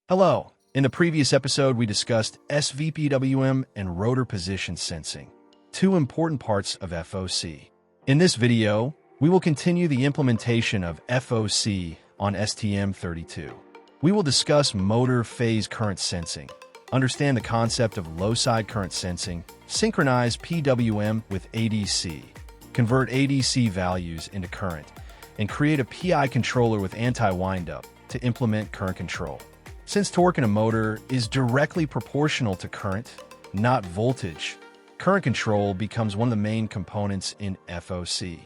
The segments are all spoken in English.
Hello. In the previous episode, we discussed PWM and rotor position sensing, two important parts of FOC. In this video, we will continue the implementation of FOC on STM32. We will discuss motor phase current sensing, understand the concept of low-side current sensing, synchronize PWM with ADC, convert ADC values into current, and create a PI controller with anti-windup to implement current control. Since torque in a motor is directly proportional to current, not voltage, current control becomes one of the main components in FOC.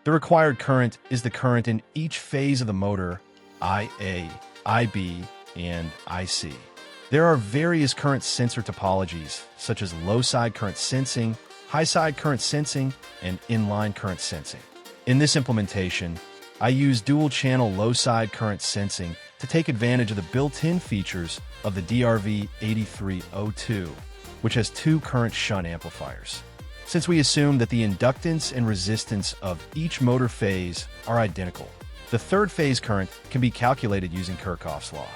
The required current is the current in each phase of the motor, IA, IB, and IC. There are various current sensor topologies, such as low-side current sensing, high-side current sensing, and inline current sensing. In this implementation, I use dual-channel low-side current sensing to take advantage of the built-in features of the STM32 which has two current shunt amplifiers. Since we assume that the inductance and resistance of each motor phase are identical, the third phase current can be calculated using Kirchhoff's law.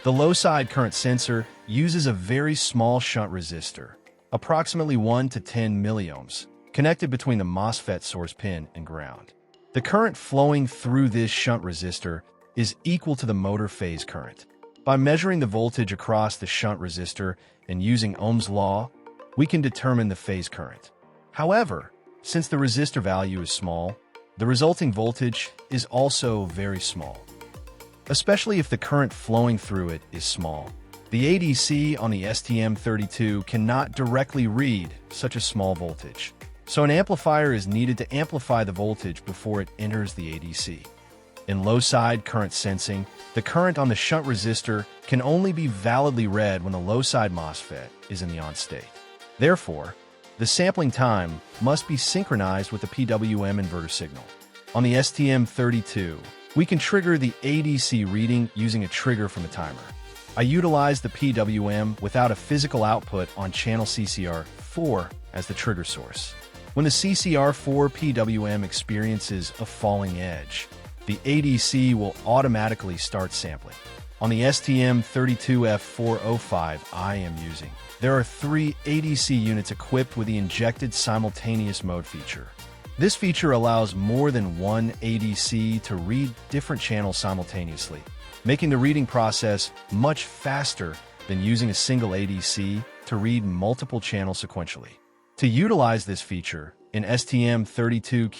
The low-side current sensor uses a very small shunt resistor, approximately 1 to 10 milliohms, connected between the MOSFET source pin and ground. The current flowing through this shunt resistor is equal to the motor phase current. By measuring the voltage across the shunt resistor and using Ohm's law, we can determine the phase current. However, since the resistor value is small, the resulting voltage is also very small. Especially if the current flowing through it is small, the ADC on the STM32 cannot directly read such a small voltage. So an amplifier is needed to amplify the voltage before it enters the ADC. In low-side current sensing, the current on the shunt resistor can only be validly read when the low-side MOSFET is in the on state. Therefore, the sampling time must be synchronized with the PWM inverter signal. On the STM32, we can trigger the ADC reading using a trigger from the timer. I utilize the PWM without a physical output on channel CCR4 as the trigger source. When the CCR4 PWM experiences a falling edge, the ADC will automatically start sampling. On the STM32 F405 I am using, there are 3 ADC units equipped with the injected simultaneous mode feature. This feature allows more than one ADC to read different channels simultaneously, making the reading process much faster than using a single ADC to read multiple channels sequentially. To utilize this feature, in STM32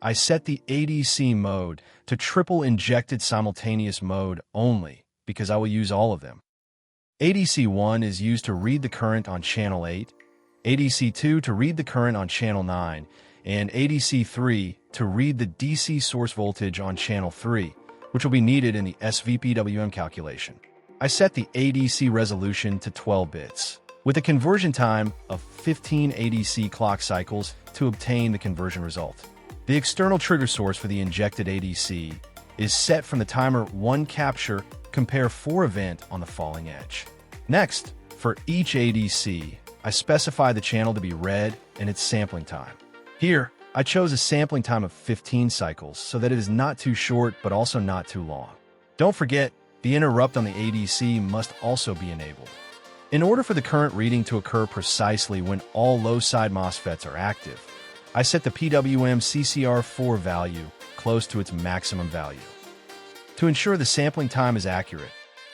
I set the ADC mode to triple injected simultaneous mode only because I will use all of them. ADC1 is used to read the current on channel 8, ADC2 to read the current on channel 9, and ADC3 to read the DC source voltage on channel 3, which will be needed in the PWM calculation. I set the ADC resolution to 12 bits, with a conversion time of 15 ADC clock cycles to obtain the conversion result. The external trigger source for the injected ADC is set from the timer 1 capture, compare 4 event on the falling edge. Next, for each ADC, I specify the channel to be read and its sampling time. Here, I chose a sampling time of 15 cycles so that it is not too short but also not too long. Don't forget, the interrupt on the ADC must also be enabled. In order for the current reading to occur precisely when all low-side MOSFETs are active, I set the PWM CCR4 value close to its maximum value. To ensure the sampling time is accurate,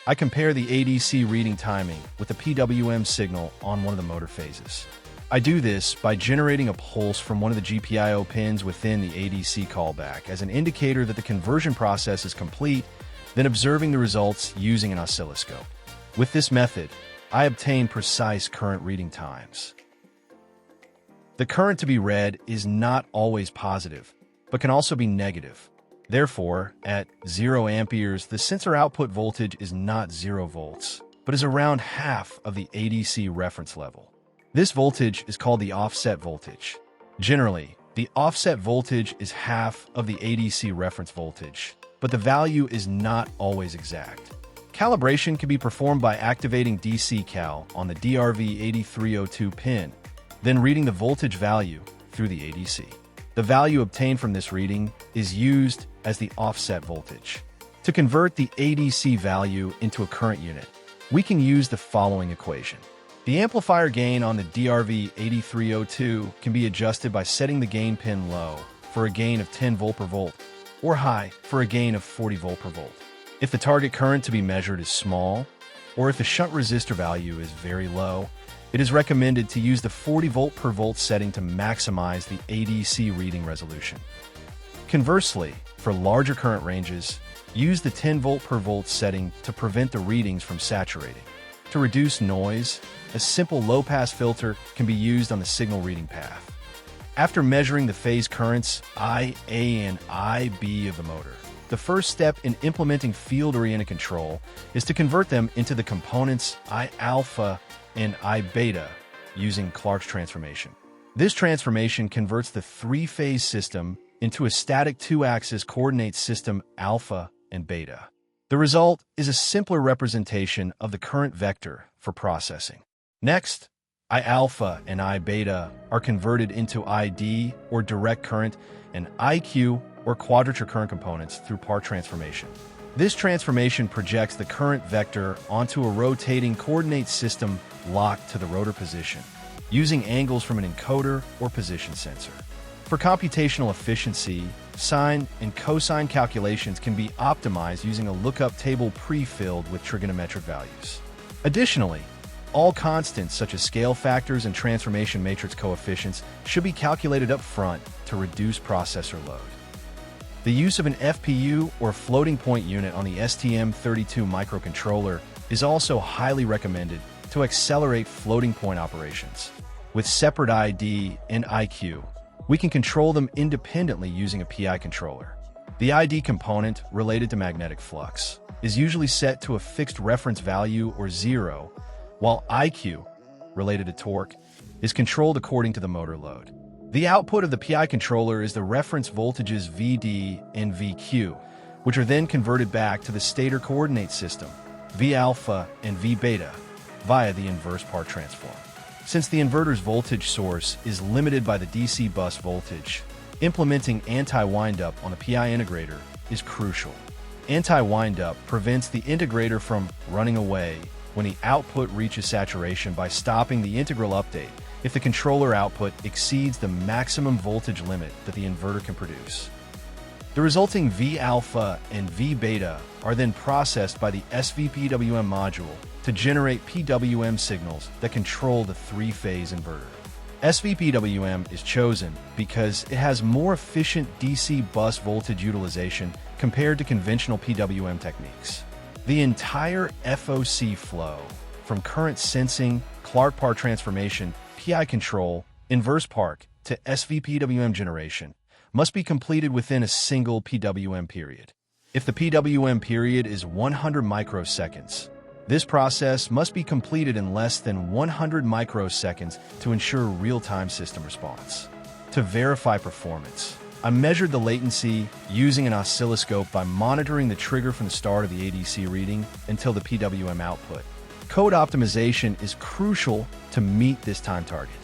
I compare the ADC reading timing with the PWM signal on one of the motor phases. I do this by generating a pulse from one of the GPIO pins within the ADC callback as an indicator that the conversion process is complete, then observing the results using an oscilloscope. With this method, I obtain precise current reading times. The current to be read is not always positive, but can also be negative. Therefore, at 0 amperes, the sensor output voltage is not 0 volts, but is around half of the ADC reference level. This voltage is called the offset voltage. Generally, the offset voltage is half of the ADC reference voltage, but the value is not always exact. Calibration can be performed by activating DC cal on the DRV8302 pin, then reading the voltage value through the ADC. The value obtained from this reading is used as the offset voltage. To convert the ADC value into a current unit, we can use the following equation. The amplifier gain on the DRV8302 can be adjusted by setting the gain pin low for a gain of 10 volt per volt or high for a gain of 40 volt per volt. If the target current to be measured is small, or if the shunt resistor value is very low, it is recommended to use the 40 volt per volt setting to maximize the ADC reading resolution. Conversely, for larger current ranges, use the 10 volt per volt setting to prevent the readings from saturating. To reduce noise, a simple low-pass filter can be used on the signal reading path. After measuring the phase currents IA and IB of the motor, the first step in implementing field-oriented control is to convert them into the components I alpha and I beta using Clark's transformation. This transformation converts the three-phase system into a static two-axis coordinate system alpha and beta. The result is a simpler representation of the current vector for processing. Next, I alpha and I beta are converted into ID or direct current and IQ or quadrature current components through part transformation. This transformation projects the current vector onto a rotating coordinate system locked to the rotor position, using angles from an encoder or position sensor. For computational efficiency, sine and cosine calculations can be optimized using a lookup table pre-filled with trigonometric values. Additionally, all constants such as scale factors and transformation matrix coefficients should be calculated up front to reduce processor load. The use of an FPU or floating point unit on the STM32 microcontroller is also highly recommended to accelerate floating point operations. With separate ID and IQ, we can control them independently using a PI controller. The ID component, related to magnetic flux, is usually set to a fixed reference value or 0, while IQ, related to torque, is controlled according to the motor load. The output of the PI controller is the reference voltages VD and VQ, which are then converted back to the stator coordinate system, V alpha and V beta, via the inverse part transform. Since the inverter's voltage source is limited by the DC bus voltage, implementing anti-windup on the PI integrator is crucial. Anti-windup prevents the integrator from running away when the output reaches saturation by stopping the integral update if the controller output exceeds the maximum voltage limit that the inverter can produce. The resulting V alpha and V beta are then processed by the SVPWM module to generate PWM signals that control the three-phase inverter. SVPWM is chosen because it has more efficient DC bus voltage utilization compared to conventional PWM techniques. The entire FOC flow, from current sensing, Clark part transformation, PI control, inverse park, to SVPWM generation, must be completed within a single PWM period. If the PWM period is 100 microseconds, this process must be completed in less than 100 microseconds to ensure real-time system response. To verify performance, I measured the latency using an oscilloscope by monitoring the trigger from the start of the ADC reading until the PWM output. Code optimization is crucial to meet this time target.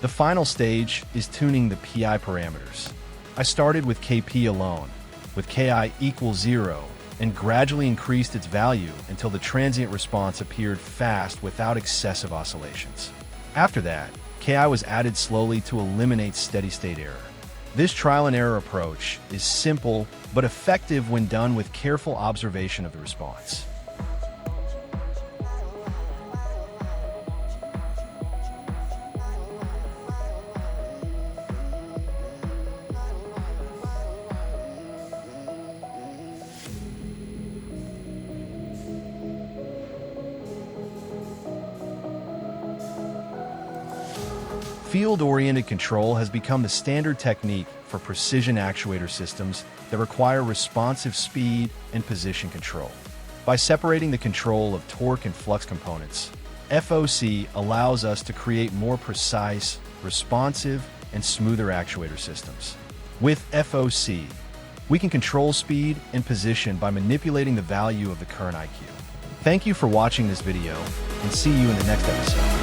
The final stage is tuning the PI parameters. I started with KP alone, with KI equals 0, and gradually increased its value until the transient response appeared fast without excessive oscillations. After that, KI was added slowly to eliminate steady-state error. This trial-and-error approach is simple but effective when done with careful observation of the response. Field-oriented control has become the standard technique for precision actuator systems that require responsive speed and position control. By separating the control of torque and flux components, FOC allows us to create more precise, responsive, and smoother actuator systems. With FOC, we can control speed and position by manipulating the value of the current IQ. Thank you for watching this video, and see you in the next episode.